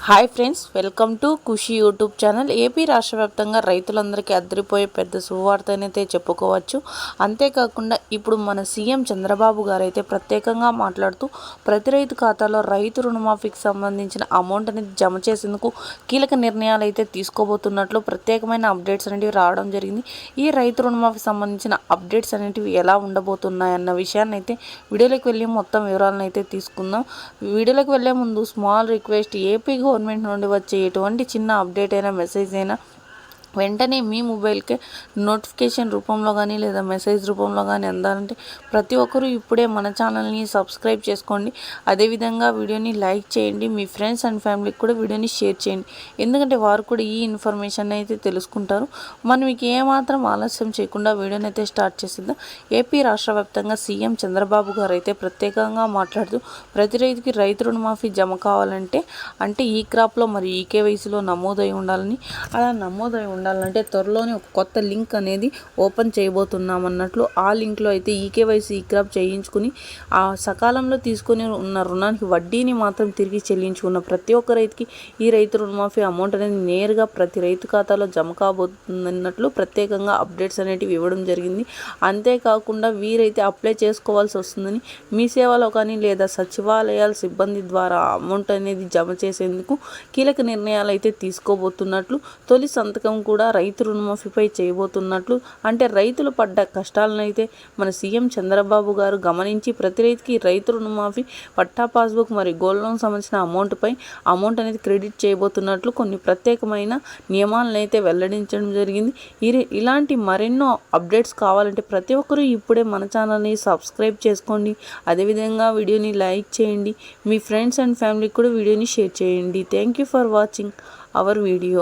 Hi friends, welcome to Khushi YouTube channel. AP రాష్ట్ర వ్యాప్తంగా రైతులందరికీ అదిరిపోయే పెద్ద శుభవార్తనైతే చెప్పుకోవచ్చు. అంతేకాకుండా ఇప్పుడు మన సీఎం చంద్రబాబు గారు అయితే ప్రత్యేకంగా మాట్లాడుతూ ప్రతి రైతు ఖాతాలో రైతు రుణమాఫీకి సంబంధించిన అమౌంట్ అనేది జమ చేసేందుకు కీలక నిర్ణయాలు అయితే తీసుకోబోతున్నట్లు ప్రత్యేకమైన అప్డేట్స్ అనేవి రావడం జరిగింది. ఈ రైతు రుణమాఫీకి సంబంధించిన అప్డేట్స్ అనేటివి ఎలా ఉండబోతున్నాయన్న విషయాన్ని అయితే వీడియోలోకి వెళ్ళి మొత్తం వివరాలను అయితే తీసుకుందాం. వీడియోలోకి వెళ్ళే ముందు స్మాల్ రిక్వెస్ట్, ఏపీ గవర్నమెంట్ నుండి వచ్చే ఎటువంటి చిన్న అప్డేట్ అయినా మెసేజ్ అయినా వెంటనే మీ మొబైల్కే నోటిఫికేషన్ రూపంలో కానీ లేదా మెసేజ్ రూపంలో కానీ అందాలంటే ప్రతి ఒక్కరూ ఇప్పుడే మన ఛానల్ని సబ్స్క్రైబ్ చేసుకోండి. అదేవిధంగా వీడియోని లైక్ చేయండి. మీ ఫ్రెండ్స్ అండ్ ఫ్యామిలీకి కూడా వీడియోని షేర్ చేయండి. ఎందుకంటే వారు కూడా ఈ ఇన్ఫర్మేషన్ అయితే తెలుసుకుంటారు. మనం మీకు ఏమాత్రం ఆలస్యం చేయకుండా వీడియోని అయితే స్టార్ట్ చేసిద్దాం. ఏపీ రాష్ట్ర వ్యాప్తంగా సీఎం చంద్రబాబు గారు అయితే ప్రత్యేకంగా మాట్లాడుతూ ప్రతి రైతుకి రైతు రుణమాఫీ జమ కావాలంటే ఈ క్రాప్లో మరి ఈకేవైసీలో నమోదై ఉండాలని, అలా నమోదై ఉండాలంటే త్వరలోనే ఒక కొత్త లింక్ అనేది ఓపెన్ చేయబోతున్నామన్నట్లు ఆ లింక్లో అయితే ఈకేవైసీ క్రాప్ చేయించుకుని ఆ సకాలంలో తీసుకొని ఉన్న రుణానికి వడ్డీని మాత్రం తిరిగి చెల్లించుకున్న ప్రతి ఒక్క రైతుకి ఈ రైతు రుణమాఫీ అమౌంట్ అనేది నేరుగా ప్రతి రైతు ఖాతాలో జమ కాబోతున్నట్లు ప్రత్యేకంగా అప్డేట్స్ అనేటివి ఇవ్వడం జరిగింది. అంతేకాకుండా వీరైతే అప్లై చేసుకోవాల్సి వస్తుందని, మీ సేవలో కానీ లేదా సచివాలయాల సిబ్బంది ద్వారా అమౌంట్ అనేది జమ చేసేందుకు కీలక నిర్ణయాలు అయితే తీసుకోబోతున్నట్లు, తొలి సంతకం కూడా రైతు రుణమాఫీపై చేయబోతున్నట్లు, అంటే రైతులు పడ్డ కష్టాలను అయితే మన సీఎం చంద్రబాబు గారు గమనించి ప్రతి రైతుకి రైతు రుణమాఫీ, పట్టా పాస్బుక్ మరియు గోల్డ్ లోన్ సంబంధించిన అమౌంట్ అనేది క్రెడిట్ చేయబోతున్నట్లు కొన్ని ప్రత్యేకమైన నియమాలను అయితే వెల్లడించడం జరిగింది. ఇలాంటి మరెన్నో అప్డేట్స్ కావాలంటే ప్రతి ఒక్కరూ ఇప్పుడే మన ఛానల్ని సబ్స్క్రైబ్ చేసుకోండి. అదేవిధంగా వీడియోని లైక్ చేయండి. మీ ఫ్రెండ్స్ అండ్ ఫ్యామిలీకి కూడా వీడియోని షేర్ చేయండి. Thank you for watching our video.